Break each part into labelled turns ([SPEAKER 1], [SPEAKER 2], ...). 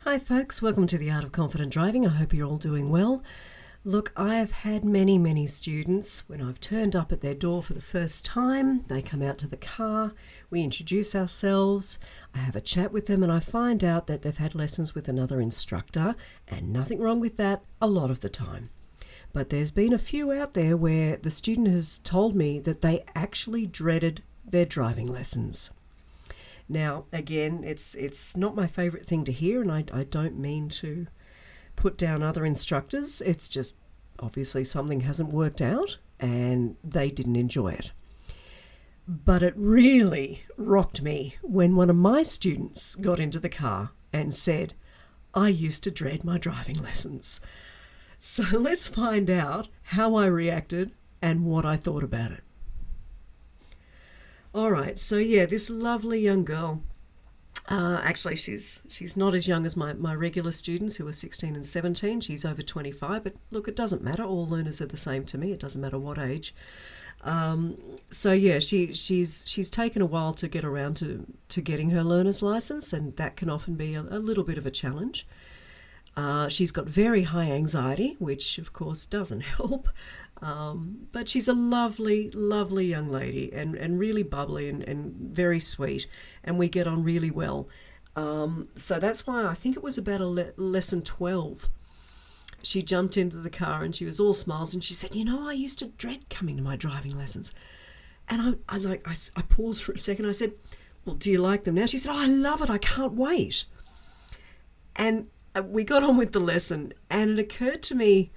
[SPEAKER 1] Hi folks, welcome to the Art of Confident Driving. I hope you're all doing well. Look, I have had many students when I've turned up at their door for the first time. They come out to the car, we introduce ourselves, I have a chat with them, and I find out that they've had lessons with another instructor, and nothing wrong with that a lot of the time. But there's been a few out there where the student has told me that they actually dreaded their driving lessons. Now, again, it's not my favourite thing to hear, and I don't mean to put down other instructors. It's just obviously something hasn't worked out and they didn't enjoy it. But it really rocked me when one of my students got into the car and said, "I used to dread my driving lessons." So let's find out how I reacted and what I thought about it. All right, so this lovely young girl, actually she's not as young as my regular students who are 16 and 17. She's over 25, but look, it doesn't matter. All learners are the same to me. It doesn't matter what age. She's taken a while to get around to getting her learner's license, and that can often be a little bit of a challenge. She's got very high anxiety, which of course doesn't help. But she's a lovely young lady and really bubbly and very sweet, and we get on really well. So that's why I think it was about lesson 12. She jumped into the car and she was all smiles and she said, I used to dread coming to my driving lessons. And I paused for a second. I said, "Well, do you like them now?" She said, "Oh, I love it. I can't wait." And we got on with the lesson, and it occurred to me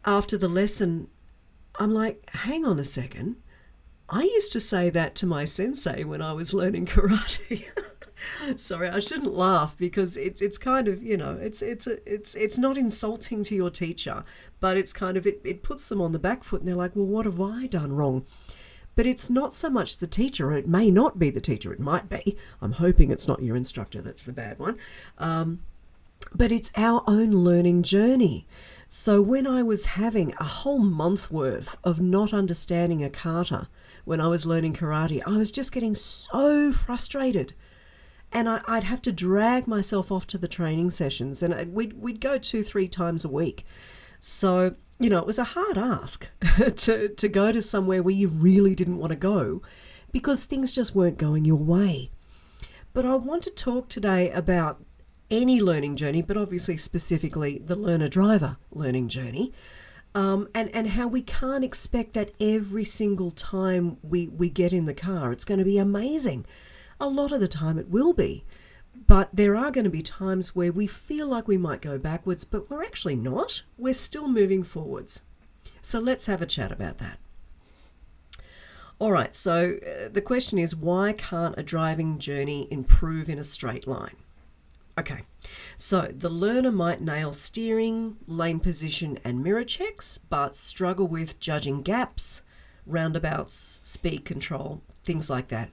[SPEAKER 1] after the lesson, I'm like, hang on a second. I used to say that to my sensei when I was learning karate. Sorry, I shouldn't laugh because it's kind of, it's not insulting to your teacher, but it's kind of, it puts them on the back foot and they're like, well, what have I done wrong? But it's not so much the teacher, or it may not be the teacher, it might be. I'm hoping it's not your instructor, that's the bad one. But it's our own learning journey. So when I was having a whole month worth of not understanding a kata when I was learning karate, I was just getting so frustrated. And I'd have to drag myself off to the training sessions, and we'd go 2-3 times a week. So, it was a hard ask to go to somewhere where you really didn't want to go because things just weren't going your way. But I want to talk today about any learning journey, but obviously specifically the learner-driver learning journey, and how we can't expect that every single time we get in the car it's going to be amazing. A lot of the time it will be, but there are going to be times where we feel like we might go backwards, but we're actually not. We're still moving forwards. So let's have a chat about that. All right, so the question is, why can't a driving journey improve in a straight line? Okay, so the learner might nail steering, lane position and mirror checks, but struggle with judging gaps, roundabouts, speed control, things like that.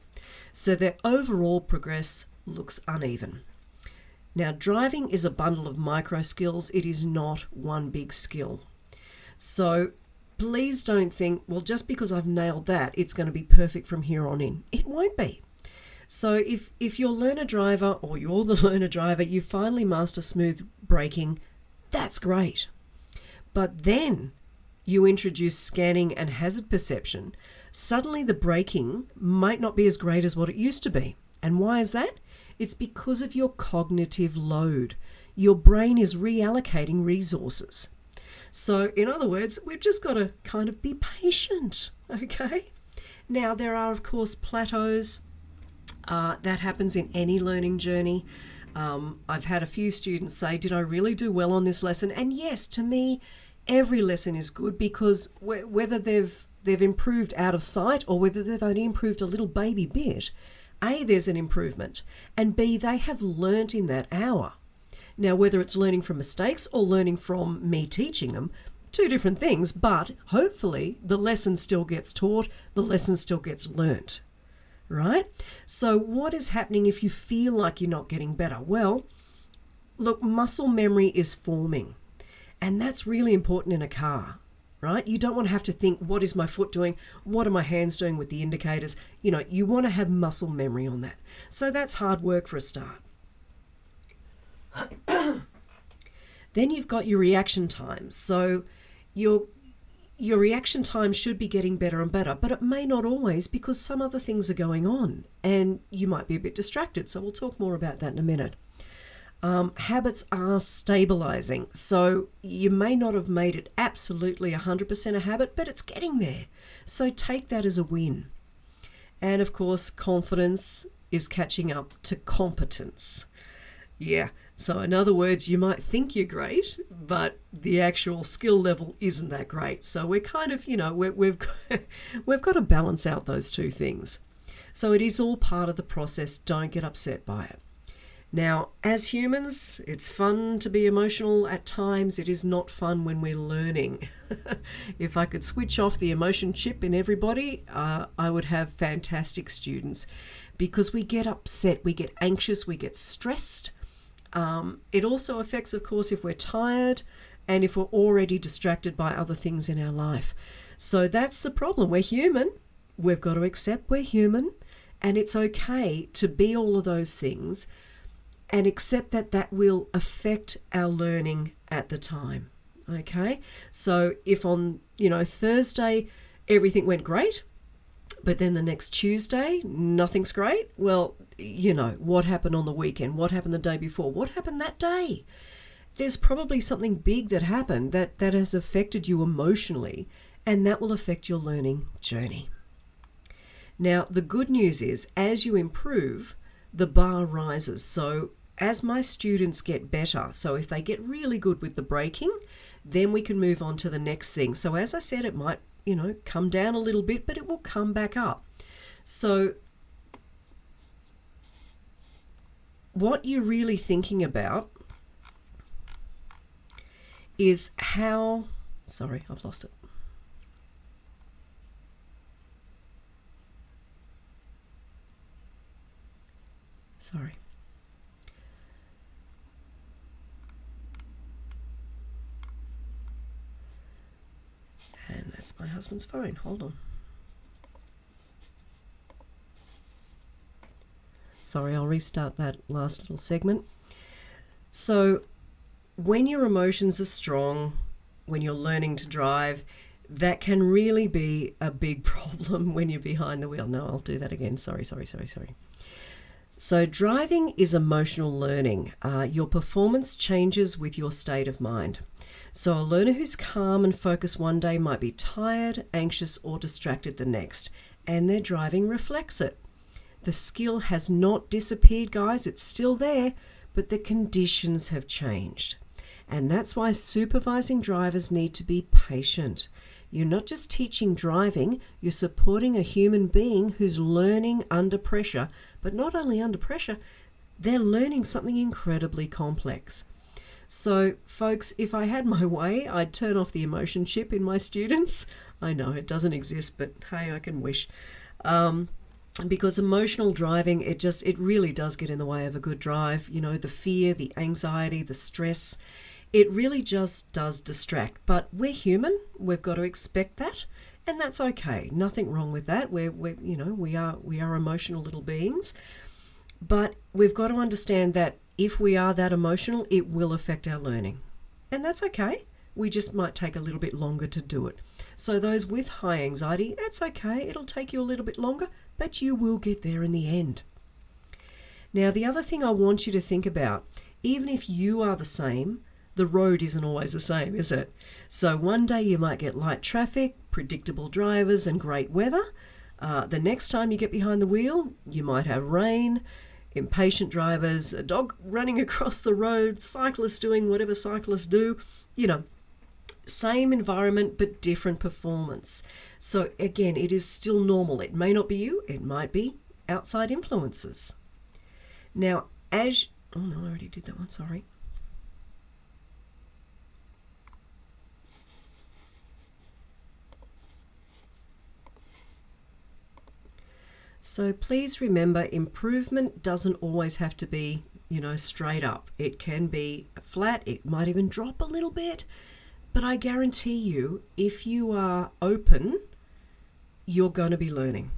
[SPEAKER 1] So their overall progress looks uneven. Now, driving is a bundle of micro skills. It is not one big skill. So please don't think, well, just because I've nailed that, it's going to be perfect from here on in. It won't be. So if you're learner driver or you're the learner driver, you finally master smooth braking, that's great. But then you introduce scanning and hazard perception. Suddenly the braking might not be as great as what it used to be. And why is that? It's because of your cognitive load. Your brain is reallocating resources. So in other words, we've just got to kind of be patient, okay? Now there are, of course, plateaus. That happens in any learning journey. I've had a few students say, did I really do well on this lesson? And yes, to me, every lesson is good because whether they've improved out of sight or whether they've only improved a little baby bit, A, there's an improvement, and B, they have learnt in that hour. Now, whether it's learning from mistakes or learning from me teaching them, two different things, but hopefully the lesson still gets taught, the lesson still gets learnt. Right? So what is happening if you feel like you're not getting better? Well, look, muscle memory is forming, and that's really important in a car, right? You don't want to have to think, what is my foot doing? What are my hands doing with the indicators? You want to have muscle memory on that. So that's hard work for a start. Then you've got your reaction time. So your reaction time should be getting better and better, but it may not always because some other things are going on and you might be a bit distracted. So we'll talk more about that in a minute. Habits are stabilizing. So you may not have made it absolutely 100% a habit, but it's getting there. So take that as a win. And of course, confidence is catching up to competence. Yeah. So in other words, you might think you're great, but the actual skill level isn't that great. So we're kind of, we've got to balance out those two things. So it is all part of the process. Don't get upset by it. Now, as humans, it's fun to be emotional at times. It is not fun when we're learning. If I could switch off the emotion chip in everybody, I would have fantastic students because we get upset, we get anxious, we get stressed. It also affects, of course, if we're tired and if we're already distracted by other things in our life. So that's the problem. We're human. We've got to accept we're human, and it's okay to be all of those things and accept that that will affect our learning at the time. Okay? So if on, Thursday everything went great, but then the next Tuesday nothing's great, well, what happened on the weekend? What happened the day before? What happened that day? There's probably something big that happened that has affected you emotionally, and that will affect your learning journey. Now, the good news is, as you improve, the bar rises. So as my students get better, so if they get really good with the braking, then we can move on to the next thing. So as I said, it might, come down a little bit, but it will come back up. So what you're really thinking about is how, sorry, I've lost it. Sorry. And that's my husband's phone. Hold on. Sorry, I'll restart that last little segment. So when your emotions are strong, when you're learning to drive, that can really be a big problem when you're behind the wheel. No, I'll do that again. Sorry. So driving is emotional learning. Your performance changes with your state of mind. So a learner who's calm and focused one day might be tired, anxious, or distracted the next, and their driving reflects it. The skill has not disappeared, guys. It's still there, but the conditions have changed. And that's why supervising drivers need to be patient. You're not just teaching driving, you're supporting a human being who's learning under pressure, but not only under pressure, they're learning something incredibly complex. So, folks, if I had my way, I'd turn off the emotion chip in my students. I know it doesn't exist, but hey, I can wish. Because emotional driving, it really does get in the way of a good drive. The fear, the anxiety, the stress, it really just does distract. But we're human. We've got to expect that, and that's okay. Nothing wrong with that. We are emotional little beings, but we've got to understand that if we are that emotional, it will affect our learning, and that's okay. We just might take a little bit longer to do it. So those with high anxiety, that's okay. It'll take you a little bit longer, but you will get there in the end. Now, the other thing I want you to think about, even if you are the same, the road isn't always the same, is it? So one day you might get light traffic, predictable drivers, and great weather. The next time you get behind the wheel, you might have rain, impatient drivers, a dog running across the road, cyclists doing whatever cyclists do, same environment but different performance. So again, it is still normal. It may not be you, it might be outside influences. Now, I already did that one, sorry. So please remember, improvement doesn't always have to be, straight up. It can be flat, it might even drop a little bit, but I guarantee you, if you are open, you're going to be learning.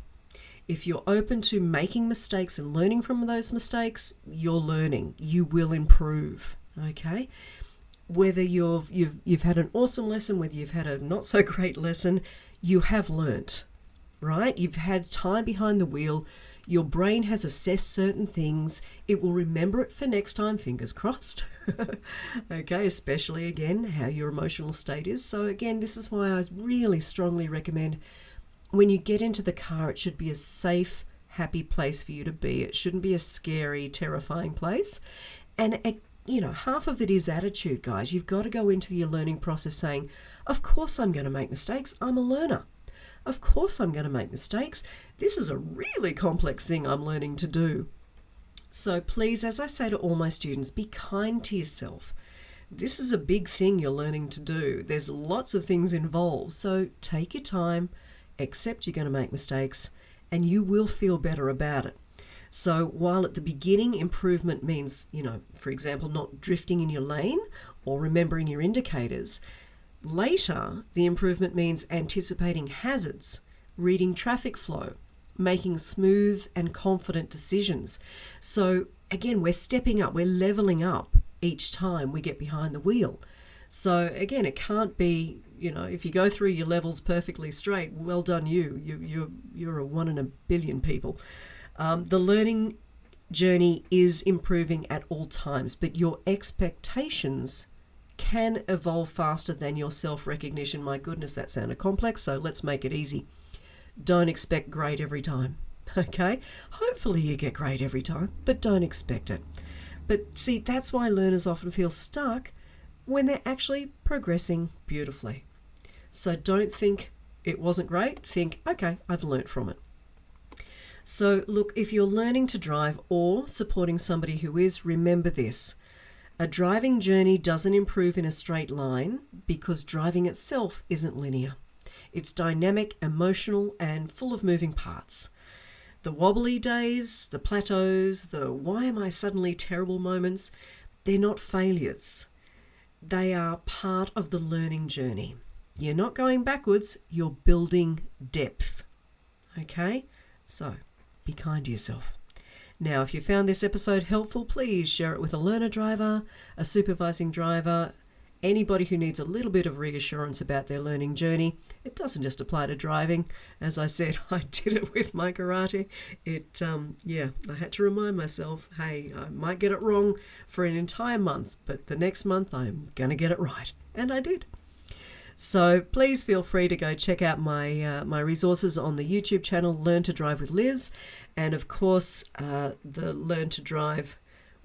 [SPEAKER 1] If you're open to making mistakes and learning from those mistakes, you're learning. You will improve, okay? Whether you've had an awesome lesson, whether you've had a not so great lesson, you have learnt, right? You've had time behind the wheel. Your brain has assessed certain things. It will remember it for next time, fingers crossed. Okay, especially again, how your emotional state is. So again, this is why I really strongly recommend when you get into the car, it should be a safe, happy place for you to be. It shouldn't be a scary, terrifying place. And half of it is attitude, guys. You've got to go into your learning process saying, of course I'm going to make mistakes. I'm a learner. Of course I'm going to make mistakes. This is a really complex thing I'm learning to do. So please, as I say to all my students, be kind to yourself. This is a big thing you're learning to do. There's lots of things involved. So take your time, accept you're going to make mistakes, and you will feel better about it. So while at the beginning improvement means, for example, not drifting in your lane or remembering your indicators, later the improvement means anticipating hazards, reading traffic flow, making smooth and confident decisions. So again, we're stepping up, we're leveling up each time we get behind the wheel. So again, it can't be, if you go through your levels perfectly straight, well done you're a 1 in a billion people. The learning journey is improving at all times, but your expectations can evolve faster than your self-recognition. My goodness, that sounded complex, so let's make it easy. Don't expect great every time, okay? Hopefully you get great every time, but don't expect it. But see, that's why learners often feel stuck when they're actually progressing beautifully. So don't think it wasn't great. Think, okay, I've learnt from it. So look, if you're learning to drive or supporting somebody who is, remember this. A driving journey doesn't improve in a straight line because driving itself isn't linear. It's dynamic, emotional, and full of moving parts. The wobbly days, the plateaus, the why am I suddenly terrible moments, they're not failures. They are part of the learning journey. You're not going backwards, you're building depth. Okay? So, be kind to yourself. Now, if you found this episode helpful, please share it with a learner driver, a supervising driver, anybody who needs a little bit of reassurance about their learning journey. It doesn't just apply to driving. As I said, I did it with my karate. I had to remind myself, hey, I might get it wrong for an entire month, but the next month I'm going to get it right. And I did. So please feel free to go check out my resources on the YouTube channel, Learn to Drive with Liz. And of course, the Learn to Drive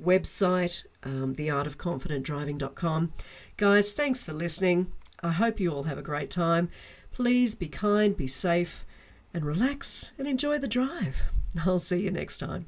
[SPEAKER 1] website, theartofconfidentdriving.com. Guys, thanks for listening. I hope you all have a great time. Please be kind, be safe, and relax and enjoy the drive. I'll see you next time.